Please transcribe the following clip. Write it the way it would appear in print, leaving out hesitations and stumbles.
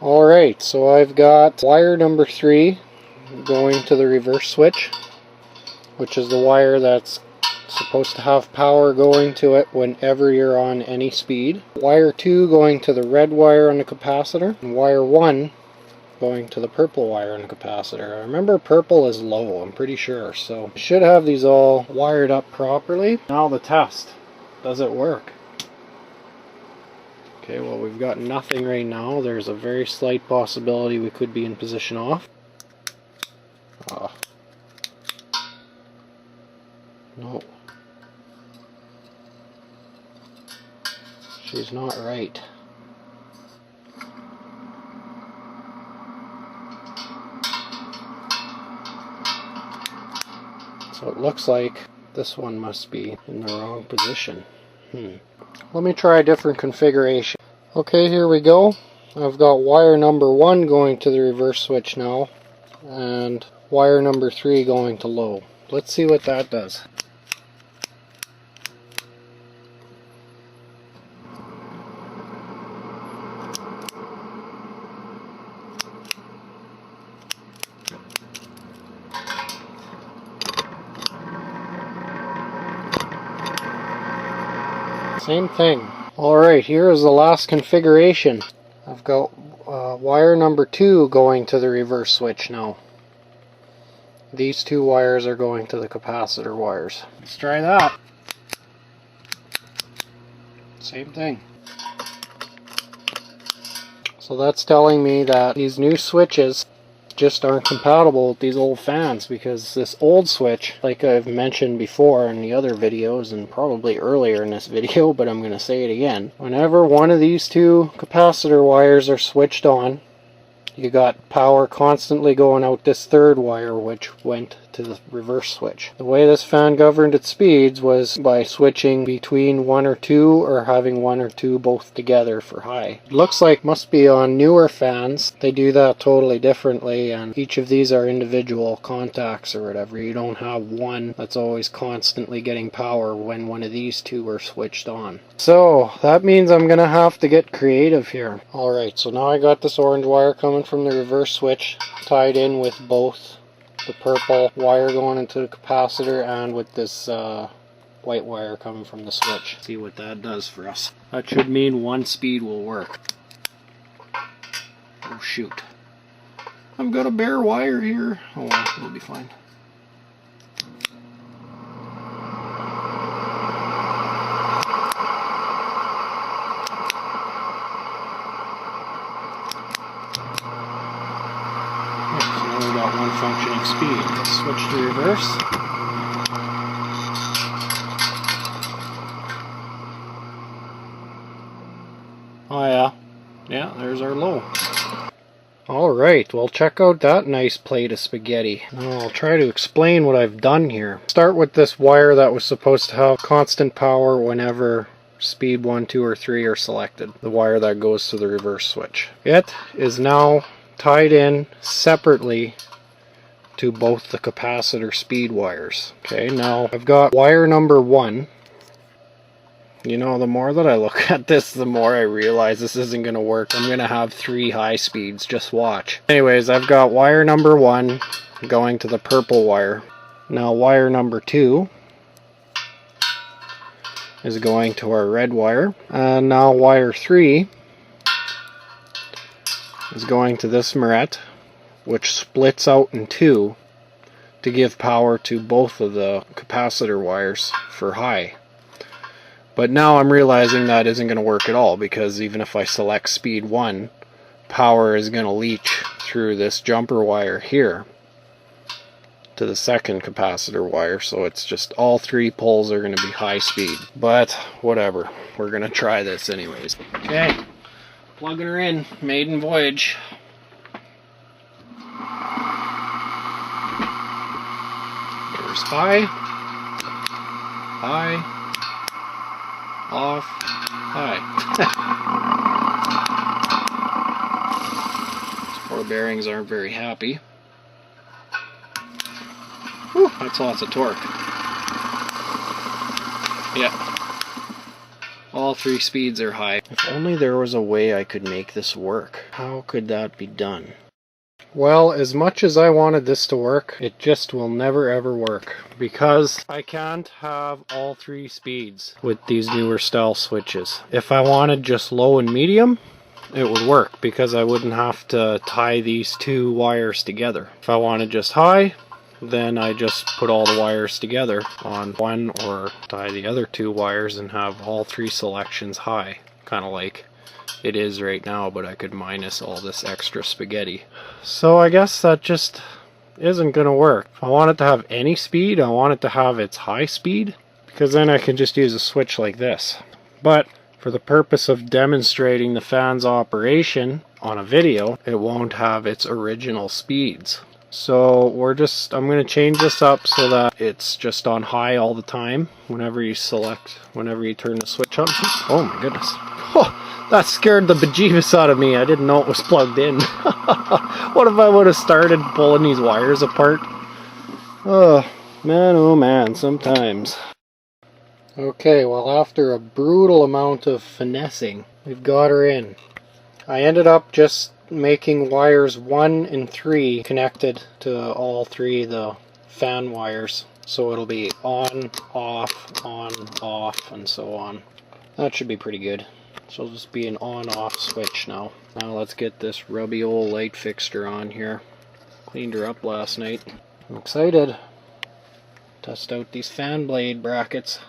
Alright, so I've got wire number 3 going to the reverse switch, which is the wire that's supposed to have power going to it whenever you're on any speed. Wire 2 going to the red wire on the capacitor, and wire 1 going to the purple wire on the capacitor. I remember purple is low, I'm pretty sure, so I should have these all wired up properly. Now the test. Does it work? Okay, well, we've got nothing right now. There's a very slight possibility we could be in position off. No. She's not right. So it looks like this one must be in the wrong position. Let me try a different configuration. Okay, here we go. I've got wire number 1 going to the reverse switch now, and wire number 3 going to low. Let's see what that does. Same thing. Alright, here is the last configuration. I've got wire number 2 going to the reverse switch now. These 2 wires are going to the capacitor wires. Let's try that. Same thing. So that's telling me that these new switches just aren't compatible with these old fans, because this old switch, like I've mentioned before in the other videos and probably earlier in this video, but I'm going to say it again, whenever one of these 2 capacitor wires are switched on, you got power constantly going out this 3rd wire, which went to the reverse switch. The way this fan governed its speeds was by switching between 1 or 2, or having 1 or 2 both together for high. It looks like must be on newer fans they do that totally differently, and each of these are individual contacts or whatever. You don't have one that's always constantly getting power when one of these 2 are switched on. So that means I'm gonna have to get creative here. Alright, so now I got this orange wire coming from the reverse switch tied in with both the purple wire going into the capacitor and with this white wire coming from the switch. See what that does for us. That should mean 1 speed will work. Oh shoot. I've got a bare wire here. Oh well, it'll be fine. Functioning speed. Let's switch to reverse. Oh yeah, there's our low. Alright, well check out that nice plate of spaghetti. Now I'll try to explain what I've done here. Start with this wire that was supposed to have constant power whenever speed 1, 2, or 3 are selected. The wire that goes to the reverse switch. It is now tied in separately to both the capacitor speed wires. Okay, now I've got wire number 1. You know, the more that I look at this, the more I realize this isn't going to work. I'm going to have 3 high speeds, just watch. Anyways, I've got wire number 1 going to the purple wire. Now wire number 2 is going to our red wire. And now wire 3 is going to this Mirette, which splits out in 2 to give power to both of the capacitor wires for high. But now I'm realizing that isn't going to work at all, because even if I select speed 1, power is going to leach through this jumper wire here to the second capacitor wire, so it's just all 3 poles are going to be high speed. But whatever, we're going to try this anyways. Okay, plugging her in, maiden voyage. There's high, high, off, high. These poor bearings aren't very happy. Whew, that's lots of torque. Yeah. All 3 speeds are high. If only there was a way I could make this work. How could that be done? Well, as much as I wanted this to work, it just will never ever work. Because I can't have all 3 speeds with these newer style switches. If I wanted just low and medium, it would work because I wouldn't have to tie these 2 wires together. If I wanted just high, then I just put all the wires together on one or tie the other 2 wires and have all 3 selections high. Kind of like it is right now, but I could minus all this extra spaghetti. So I guess that just isn't going to work. If I want it to have any speed, I want it to have its high speed, because then I can just use a switch like this. But for the purpose of demonstrating the fan's operation on a video, it won't have its original speeds. So I'm going to change this up so that it's just on high all the time whenever you turn the switch on. Oh my goodness. Oh, that scared the bejeebus out of me. I didn't know it was plugged in. What if I would have started pulling these wires apart? Oh man, sometimes. Okay, well, after a brutal amount of finessing, we've got her in. I ended up just making wires 1 and 3 connected to all 3 of the fan wires. So it'll be on, off, and so on. That should be pretty good. So it'll just be an on-off switch now. Now let's get this rubby old light fixture on here. Cleaned her up last night. I'm excited. Test out these fan blade brackets.